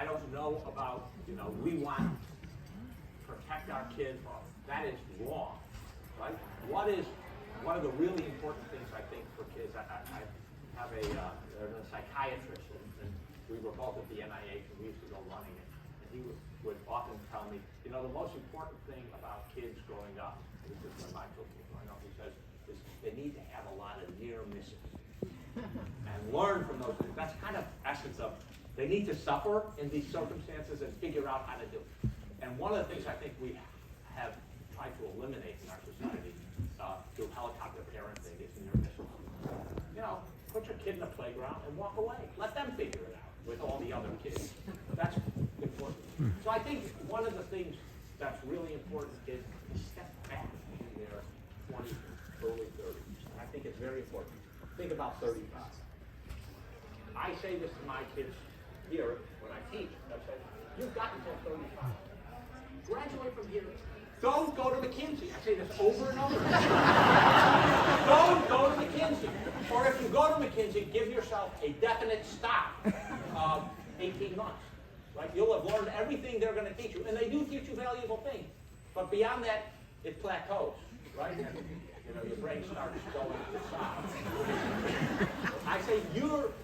don't know about, we want to protect our kids. That is wrong, right? What is one of the really important things I think for kids? I have there's a psychiatrist, and we were both at the NIH, and we used to go running it. And he would often tell me, the most important thing about kids growing up, this is when my children were growing up, he says, is they need to have a lot of near misses and learn from those things. That's kind of essence of, they need to suffer in these circumstances and figure out how to do it. And one of the things I think we have tried to eliminate in our society through helicopter parenting is near misses. Put your kid in the playground and walk away. Let them figure it out with all the other kids. That's important. So I think one of the things that's really important is to step back in their 20s, early 30s. And I think it's very important. Think about 35. I say this to my kids here when I teach. I say, you've got until 35. Graduate from here. Don't go to McKinsey. I say this over and over again. Don't go to McKinsey. Or if you go to McKinsey, give yourself a definite stop of 18 months. Right? You'll have learned everything they're going to teach you. And they do teach you valuable things. But beyond that, it plateaus. Right? And, your brain starts going to the side. I say,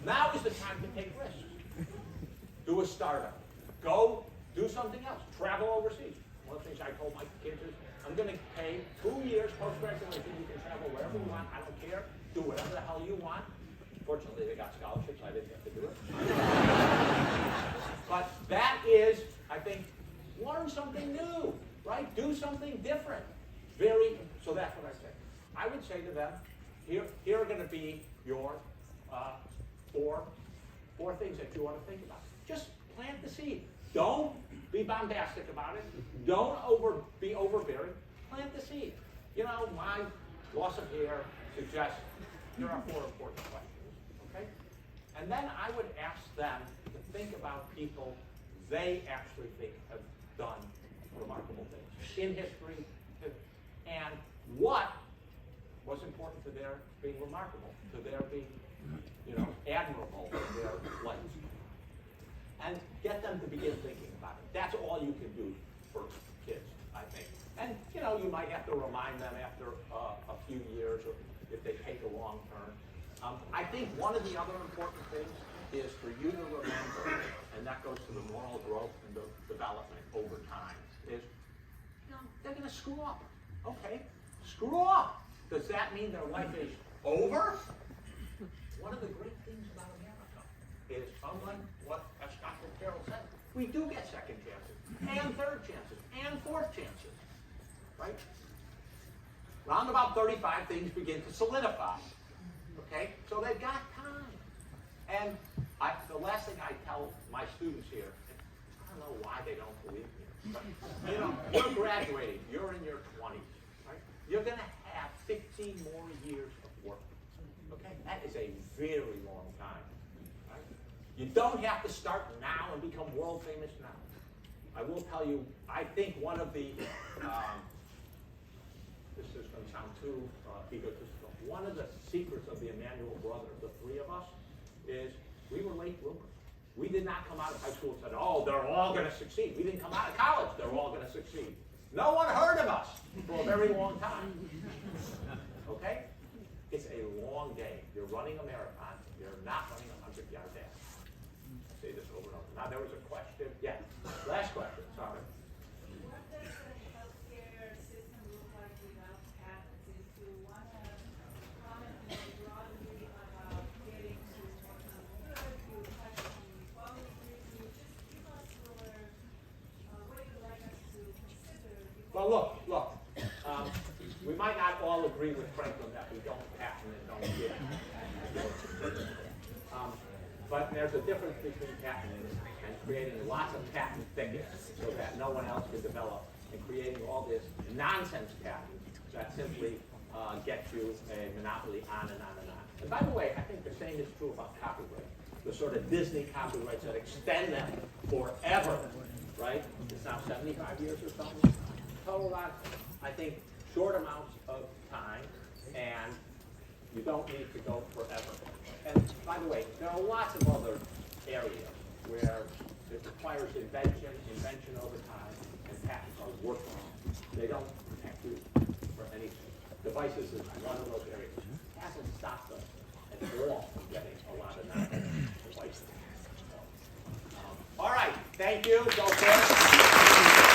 now is the time to take risks. Do a startup. Go do something else. Travel overseas. One of the things I told my kids is, I'm going to pay 2 years post-graduation. You can travel wherever you want. I don't care. Do whatever the hell you want. Fortunately, they got scholarships. I didn't have to do it. But that is, I think, learn something new, right? Do something different. So that's what I say. I would say to them, here are going to be your four things that you ought to think about. Just plant the seed. Don't be bombastic about it. Don't be overbearing. Plant the seed. My loss of hair suggests there are 4 important questions. Okay? And then I would ask them to think about people they actually think have done remarkable things in history, and what was important to their being remarkable, to their being, admirable in their life. And get them to begin thinking about it. That's all you can do for kids, I think. And, you might have to remind them after a few years, or if they take a long turn. I think one of the other important things is for you to remember, and that goes to the moral growth and the development over time, is, they're going to screw up. Okay, screw up. Does that mean their life is over? One of the great things about America is, unlike what Scott Carroll said, we do get second chances, and third chances, and fourth chances, right? Round about 35, things begin to solidify, okay? So they've got time. And the last thing I tell my students here, I don't know why they don't believe me, but, you're graduating, you're in your 20s, right? You're going to have 15 more years of work, okay? That is a very long time. You don't have to start now and become world famous now. I will tell you, I think one of the, this is going to sound too egotistical, one of the secrets of the Emanuel brothers, the 3 of us, is we were late bloomers. We did not come out of high school and said, they're all going to succeed. We didn't come out of college, they're all going to succeed. No one heard of us for a very long time. Okay? It's a long game. You're running a marathon. You're not running a 100-yard dash. Say this over and over. Now there was a question. Yeah, last question. Sorry. What does the healthcare system look like without patents? If you want to comment more broadly about getting to more good, you touch on equality. Can you just give us what you'd like us to consider? Well, look. We might not all agree with Franklin that we don't patent and don't get it. But there's a difference between patenting and creating lots of patent thickets so that no one else can develop, and creating all this nonsense patent that simply gets you a monopoly on and on and on. And by the way, I think the same is true about copyright. The sort of Disney copyrights that extend them forever, right? It's now 75 years or something. Total lot. I think short amounts of time, and you don't need to go forever. And by the way, there are lots of other areas where It requires invention over time, and patents are worked on. They don't protect you for anything. Devices is one of those areas. It hasn't stopped us at all from getting a lot of devices. So, all right, thank you. Go for it.